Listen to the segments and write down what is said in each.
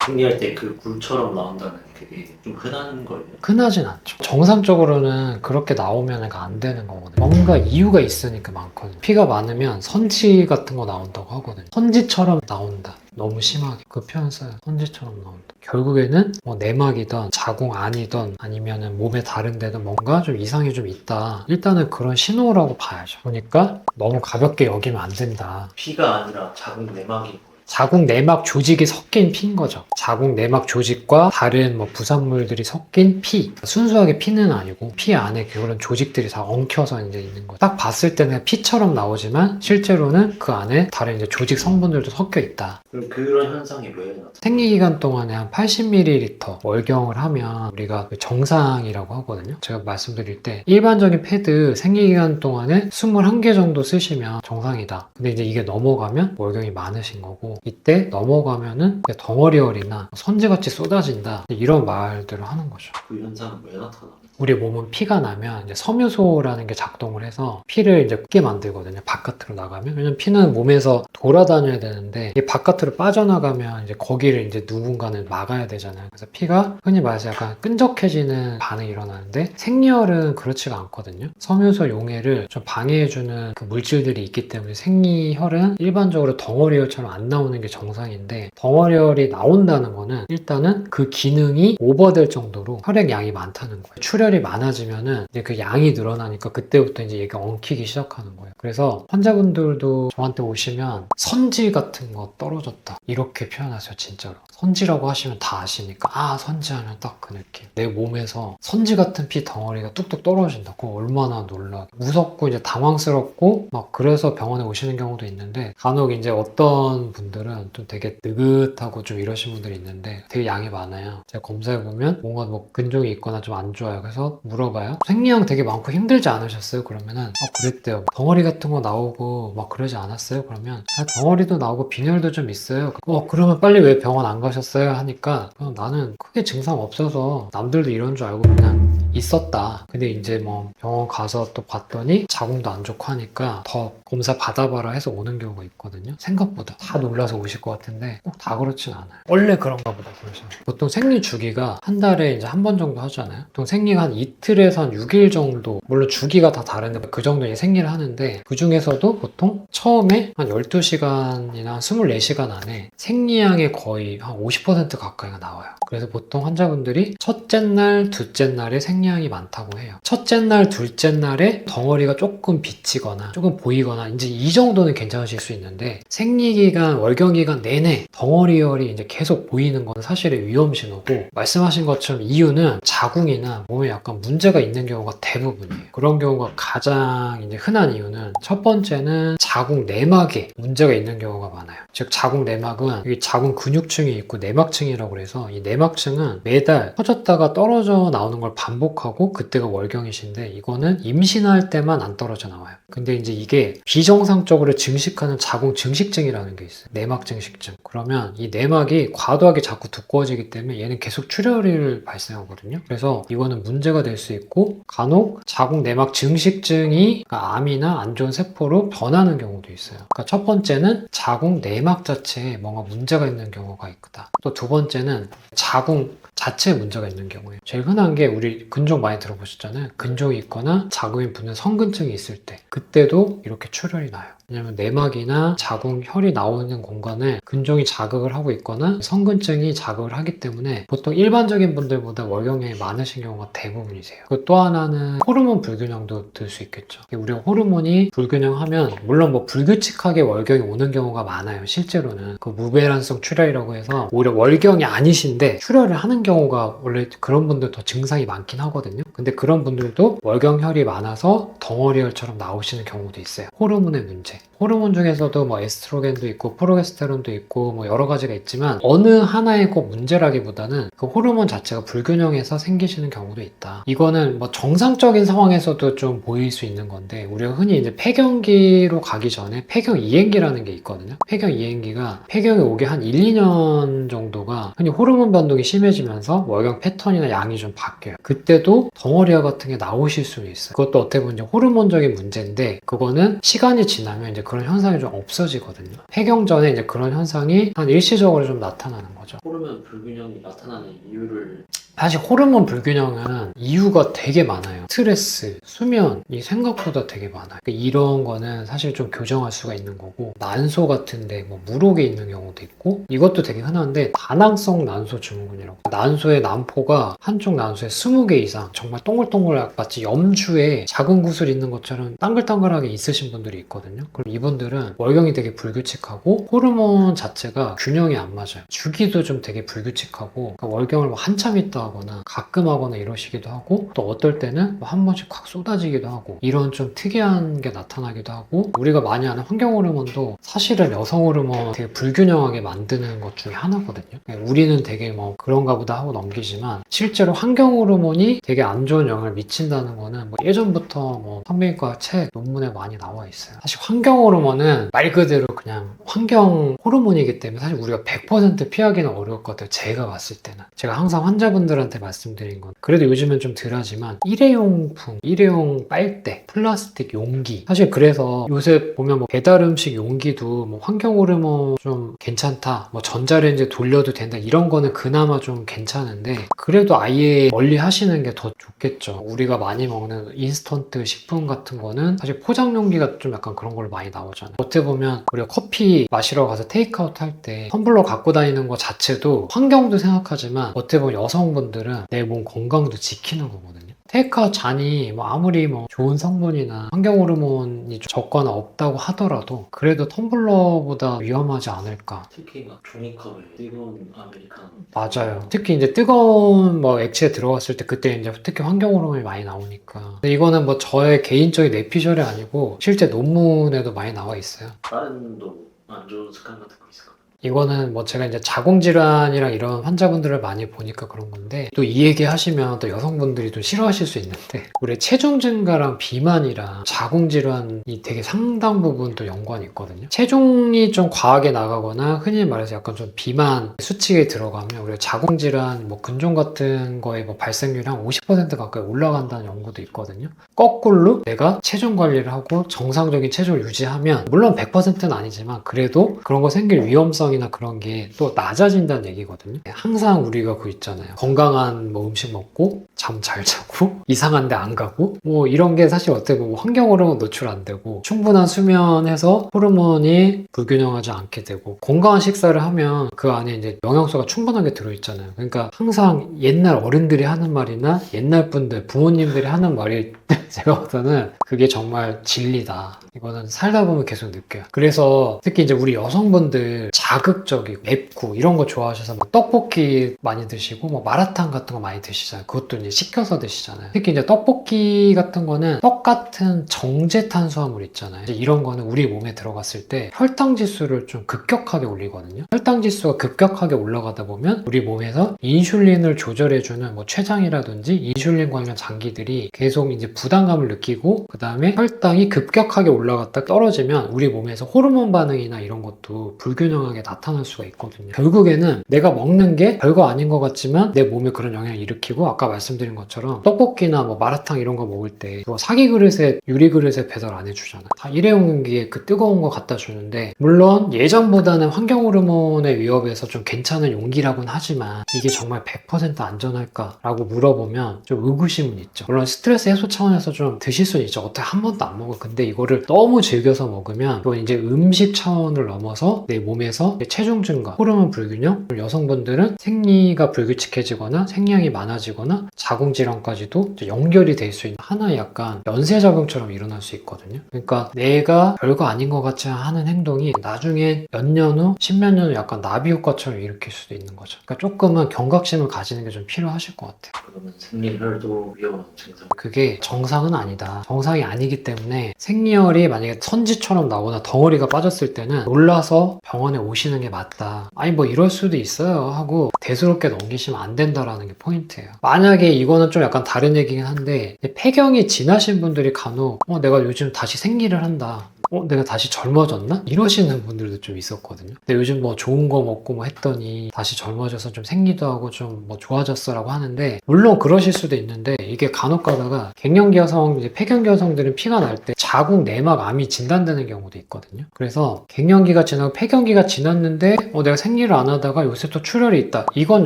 생리할 때 그 굴처럼 나온다는 그게 좀 흔한 거예요. 흔하진 않죠. 정상적으로는 그렇게 나오면 안 되는 거거든요. 뭔가 이유가 있으니까 많거든요. 피가 많으면 선지 같은 거 나온다고 하거든요. 선지처럼 나온다. 너무 심하게 그 표현 써요. 선지처럼 나온다. 결국에는 뭐 내막이든 자궁 안이든 아니면은 몸의 다른 데든 뭔가 좀 이상이 좀 있다. 일단은 그런 신호라고 봐야죠. 그러니까 너무 가볍게 여기면 안 된다. 피가 아니라 자궁 내막인 거예요. 자궁 내막 조직이 섞인 피인 거죠. 자궁 내막 조직과 다른 뭐 부산물들이 섞인 피. 순수하게 피는 아니고 피 안에 그런 조직들이 다 엉켜서 이제 있는 거죠. 딱 봤을 때는 피처럼 나오지만 실제로는 그 안에 다른 이제 조직 성분들도 섞여 있다. 그럼 그런 현상이 왜 나타나요? 생리기간 동안에 한 80ml 월경을 하면 우리가 그 정상이라고 하거든요. 제가 말씀드릴 때 일반적인 패드 생리기간 동안에 21개 정도 쓰시면 정상이다. 근데 이제 이게 넘어가면 월경이 많으신 거고 이때 넘어가면은 덩어리열이나 선지같이 쏟아진다 이런 말들을 하는 거죠. 그 현상은 왜 나타나요? 우리 몸은 피가 나면 이제 섬유소라는 게 작동을 해서 피를 이제 끄게 만들거든요. 바깥으로 나가면. 왜냐면 피는 몸에서 돌아다녀야 되는데 이게 바깥으로 빠져나가면 이제 거기를 이제 누군가는 막아야 되잖아요. 그래서 피가 흔히 말해서 약간 끈적해지는 반응이 일어나는데 생리혈은 그렇지가 않거든요. 섬유소 용해를 좀 방해해주는 그 물질들이 있기 때문에 생리혈은 일반적으로 덩어리혈처럼 안 나오는 게 정상인데 덩어리혈이 나온다는 거는 일단은 그 기능이 오버될 정도로 혈액 양이 많다는 거예요. 출혈이 많아지면은 이제 그 양이 늘어나니까 그때부터 이제 얘가 엉키기 시작하는 거예요. 그래서 환자분들도 저한테 오시면 선지 같은 거 떨어졌다 이렇게 표현하세요. 진짜로 선지라고 하시면 다 아시니까 아 선지하면 딱 그 느낌. 내 몸에서 선지 같은 피 덩어리가 뚝뚝 떨어진다. 그거 얼마나 놀라. 무섭고 이제 당황스럽고 막 그래서 병원에 오시는 경우도 있는데 간혹 이제 어떤 분들은 좀 되게 느긋하고 좀 이러신 분들이 있는데 되게 양이 많아요. 제가 검사해보면 뭔가 뭐 근종이 있거나 좀 안 좋아요. 그래서 물어봐요. 생리양 되게 많고 힘들지 않으셨어요? 그러면은 그랬대요. 덩어리 같은 거 나오고 막 그러지 않았어요? 그러면 덩어리도 나오고 빈혈도 좀 있어요. 그러면 빨리 왜 병원 안 가셨어요? 하니까 나는 크게 증상 없어서 남들도 이런 줄 알고 그냥 있었다. 근데 이제 뭐 병원 가서 또 봤더니 자궁도 안 좋고 하니까 더 검사 받아봐라 해서 오는 경우가 있거든요. 생각보다 다 놀라서 오실 것 같은데 꼭 다 그렇진 않아요. 원래 그런가 보다 그러죠. 보통 생리 주기가 한 달에 이제 한 번 정도 하잖아요. 보통 생리가 한 이틀에서 한 6일 정도, 물론 주기가 다 다른데 그 정도 이제 생리를 하는데 그 중에서도 보통 처음에 한 12시간이나 24시간 안에 생리량의 거의 한 50% 가까이가 나와요. 그래서 보통 환자분들이 첫째 날, 둘째 날에 생리량이 많다고 해요. 첫째 날, 둘째 날에 덩어리가 조금 비치거나 조금 보이거나 이제 이 정도는 괜찮으실 수 있는데 생리기간, 월경기간 내내 덩어리열이 이제 계속 보이는 건 사실의 위험 신호고 말씀하신 것처럼 이유는 자궁이나 몸에 약간 문제가 있는 경우가 대부분이에요. 그런 경우가 가장 이제 흔한 이유는 첫 번째는 자궁 내막에 문제가 있는 경우가 많아요. 즉 자궁 내막은 여기 자궁 근육층이 있고 내막층이라고 해서 이 내막층은 매달 터졌다가 떨어져 나오는 걸 반복하고 그때가 월경이신데 이거는 임신할 때만 안 떨어져 나와요. 근데 이제 이게 비정상적으로 증식하는 자궁 증식증이라는 게 있어요. 내막 증식증. 그러면 이 내막이 과도하게 자꾸 두꺼워지기 때문에 얘는 계속 출혈을 발생하거든요. 그래서 이거는 문제가 될 수 있고 간혹 자궁 내막 증식증이 암이나 안 좋은 세포로 변하는 경우도 있어요. 그러니까 첫 번째는 자궁 내막 자체에 뭔가 문제가 있는 경우가 있다. 또 두 번째는 자궁 자체에 문제가 있는 경우에요. 제일 흔한 게 우리 근종 많이 들어보셨잖아요. 근종이 있거나 자궁이 붙는 성근증이 있을 때 그때도 이렇게 출혈이 나요. 왜냐면 내막이나 자궁 혈이 나오는 공간에 근종이 자극을 하고 있거나 성근증이 자극을 하기 때문에 보통 일반적인 분들보다 월경량이 많으신 경우가 대부분이세요. 그리고 또 하나는 호르몬 불균형도 들 수 있겠죠. 우리가 호르몬이 불균형하면 물론 뭐 불규칙하게 월경이 오는 경우가 많아요. 실제로는 그 무배란성 출혈이라고 해서 오히려 월경이 아니신데 출혈을 하는 경우가 원래 그런 분들 더 증상이 많긴 하거든요. 근데 그런 분들도 월경혈이 많아서 덩어리혈처럼 나오시는 경우도 있어요. 호르몬의 문제. 호르몬 중에서도 뭐 에스트로겐도 있고 프로게스테론도 있고 뭐 여러 가지가 있지만 어느 하나의 꼭 문제라기보다는 그 호르몬 자체가 불균형해서 생기시는 경우도 있다. 이거는 뭐 정상적인 상황에서도 좀 보일 수 있는 건데 우리가 흔히 이제 폐경기로 가기 전에 폐경 이행기라는 게 있거든요. 폐경 이행기가 폐경이 오기 한 1, 2년 정도가 흔히 호르몬 변동이 심해지면 지나면서 월경 패턴이나 양이 좀 바뀌어요. 그때도 덩어리와 같은 게 나오실 수는 있어요. 그것도 어떻게 보면 이제 호르몬적인 문제인데 그거는 시간이 지나면 이제 그런 현상이 좀 없어지거든요. 폐경 전에 이제 그런 현상이 한 일시적으로 좀 나타나는 거죠. 호르몬 불균형이 나타나는 이유를 사실 호르몬 불균형은 이유가 되게 많아요. 스트레스, 수면이 생각보다 되게 많아요. 이런 거는 사실 좀 교정할 수가 있는 거고 난소 같은데 뭐 물혹이 있는 경우도 있고 이것도 되게 흔한데 다낭성 난소 증후군이라고 난소의 난포가 한쪽 난소에 20개 이상 정말 동글동글 마치 염주에 작은 구슬 있는 것처럼 땅글땅글하게 있으신 분들이 있거든요. 그럼 이분들은 월경이 되게 불규칙하고 호르몬 자체가 균형이 안 맞아요. 주기도 좀 되게 불규칙하고 그러니까 월경을 뭐 한참 있다 하거나 가끔 하거나 이러시기도 하고 또 어떨 때는 한 번씩 확 쏟아지기도 하고 이런 좀 특이한 게 나타나기도 하고 우리가 많이 아는 환경 호르몬도 사실은 여성 호르몬 되게 불균형하게 만드는 것 중에 하나거든요. 우리는 되게 뭐 그런가 보다 하고 넘기지만 실제로 환경 호르몬이 되게 안 좋은 영향을 미친다는 거는 뭐 예전부터 뭐 성형외과 책 논문에 많이 나와 있어요. 사실 환경 호르몬은 말 그대로 그냥 환경 호르몬이기 때문에 사실 우리가 100% 피하기는 어려울 것 같아요. 제가 봤을 때는 제가 항상 환자분들한테 말씀드린 건 그래도 요즘은 좀 덜하지만 일회용품, 일회용 빨대, 플라스틱 용기 사실 그래서 요새 보면 뭐 배달 음식 용기도 뭐 환경 호르몬 좀 괜찮다 뭐 전자레인지 돌려도 된다 이런 거는 그나마 좀 괜찮은데 그래도 아예 멀리 하시는 게 더 좋겠죠. 우리가 많이 먹는 인스턴트 식품 같은 거는 사실 포장 용기가 좀 약간 그런 걸로 많이 나오잖아요. 어떻게 보면 우리가 커피 마시러 가서 테이크아웃 할 때 텀블러 갖고 다니는 거 자체도 환경도 생각하지만 어떻게 보면 여성분들은 내 몸 건강도 지키는 거거든요. 테이크아웃 잔이 뭐 아무리 뭐 좋은 성분이나 환경 호르몬이 적거나 없다고 하더라도 그래도 텀블러보다 위험하지 않을까. 특히 막 종이컵에 뜨거운 아메리카노 맞아요. 특히 이제 뜨거운 뭐 액체에 들어갔을 때 그때 이제 특히 환경 호르몬이 많이 나오니까. 근데 이거는 뭐 저의 개인적인 내피셜이 아니고 실제 논문에도 많이 나와 있어요. 다른 안 좋은 습관 같은 거 있을까? 이거는 뭐 제가 이제 자궁질환이랑 이런 환자분들을 많이 보니까 그런 건데 또 이 얘기 하시면 또 여성분들이 좀 싫어하실 수 있는데 우리 체중 증가랑 비만이랑 자궁질환이 되게 상당 부분 또 연관이 있거든요. 체중이 좀 과하게 나가거나 흔히 말해서 약간 좀 비만 수치에 들어가면 우리가 자궁질환 뭐 근종 같은 거에 뭐 발생률이 한 50% 가까이 올라간다는 연구도 있거든요. 거꾸로 내가 체중 관리를 하고 정상적인 체중을 유지하면 물론 100%는 아니지만 그래도 그런 거 생길 위험성 이나 그런 게 또 낮아진다는 얘기거든요. 항상 우리가 그거 있잖아요. 건강한 뭐 음식 먹고 잠 잘 자고 이상한 데 안 가고 뭐 이런 게 사실 어떻게 보면 환경 호르몬 노출 안 되고 충분한 수면에서 호르몬이 불균형하지 않게 되고 건강한 식사를 하면 그 안에 이제 영양소가 충분하게 들어있잖아요. 그러니까 항상 옛날 어른들이 하는 말이나 옛날 분들 부모님들이 하는 말이 제가 봐서는 그게 정말 진리다. 이거는 살다 보면 계속 느껴요. 그래서 특히 이제 우리 여성분들 자극적이고 맵고 이런 거 좋아하셔서 뭐 떡볶이 많이 드시고 뭐 마라탕 같은 거 많이 드시잖아요. 그것도 이제 시켜서 드시잖아요. 특히 이제 떡볶이 같은 거는 떡 같은 정제 탄수화물 있잖아요. 이제 이런 거는 우리 몸에 들어갔을 때 혈당 지수를 좀 급격하게 올리거든요. 혈당 지수가 급격하게 올라가다 보면 우리 몸에서 인슐린을 조절해주는 뭐 췌장이라든지 인슐린 관련 장기들이 계속 이제 부담감을 느끼고 그 다음에 혈당이 급격하게 올라갔다 떨어지면 우리 몸에서 호르몬 반응이나 이런 것도 불균형하게 나타날 수가 있거든요. 결국에는 내가 먹는 게 별거 아닌 것 같지만 내 몸에 그런 영향을 일으키고 아까 말씀드린 것처럼 떡볶이나 뭐 마라탕 이런 거 먹을 때 사기 그릇에 유리 그릇에 배달 안 해주잖아요. 다 일회용 용기에 그 뜨거운 거 갖다 주는데 물론 예전보다는 환경 호르몬의 위협에서 좀 괜찮은 용기라고는 하지만 이게 정말 100% 안전할까라고 물어보면 좀 의구심은 있죠. 물론 스트레스 해소 차원에서 좀 드실 수는 있죠. 어떻게 한 번도 안 먹어. 근데 이거를 너무 즐겨서 먹으면 이건 이제 음식 차원을 넘어서 내 몸에서 체중 증가, 호르몬 불균형, 여성분들은 생리가 불규칙해지거나 생리량이 많아지거나 자궁질환까지도 연결이 될 수 있는 하나의 약간 연쇄작용처럼 일어날 수 있거든요. 그러니까 내가 별거 아닌 것 같지 하는 행동이 나중에 몇 년 후, 십몇 년 후 약간 나비 효과처럼 일으킬 수도 있는 거죠. 그러니까 조금은 경각심을 가지는 게 좀 필요하실 것 같아요. 그러면 생리혈도 위험한 증상. 그게 정상은 아니다. 정상이 아니기 때문에 생리혈이 만약에 선지처럼 나오거나 덩어리가 빠졌을 때는 놀라서 병원에 오시는 게 맞다. 아니 뭐 이럴 수도 있어요 하고 대수롭게 넘기시면 안 된다라는 게 포인트예요. 만약에 이거는 좀 약간 다른 얘기긴 한데 폐경이 지나신 분들이 간혹 내가 요즘 다시 생리를 한다. 내가 다시 젊어졌나? 이러시는 분들도 좀 있었거든요. 근데 요즘 뭐 좋은 거 먹고 뭐 했더니 다시 젊어져서 좀 생리도 하고 좀 뭐 좋아졌어라고 하는데, 물론 그러실 수도 있는데, 이게 간혹 가다가 갱년기 여성, 이제 폐경기 여성들은 피가 날 때 자궁 내막 암이 진단되는 경우도 있거든요. 그래서 갱년기가 지나고 폐경기가 지났는데 내가 생리를 안 하다가 요새 또 출혈이 있다. 이건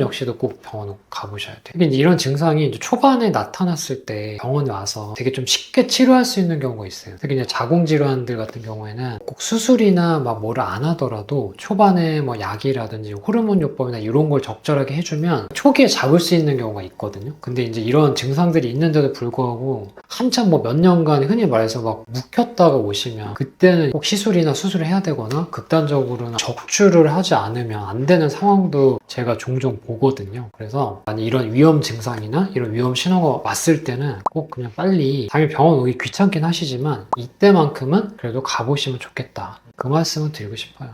역시도 꼭 병원 가보셔야 돼요. 이게 이런 증상이 이제 초반에 나타났을 때 병원에 와서 되게 좀 쉽게 치료할 수 있는 경우가 있어요. 특히 이제 자궁 질환들 같은 경우에는 꼭 수술이나 막 뭐를 안 하더라도 초반에 뭐 약이라든지 호르몬 요법이나 이런 걸 적절하게 해주면 초기에 잡을 수 있는 경우가 있거든요. 근데 이제 이런 증상들이 있는데도 불구하고 한참 뭐 몇 년간 흔히 말해서 막 묵혔다가 오시면, 그때는 꼭 시술이나 수술을 해야 되거나 극단적으로는 적출을 하지 않으면 안 되는 상황도 제가 종종 보거든요. 그래서 만약 이런 위험 증상이나 이런 위험 신호가 왔을 때는 꼭 그냥 빨리, 당연히 병원 오기 귀찮긴 하시지만 이때만큼은 그래도 가보시면 좋겠다, 그 말씀을 드리고 싶어요.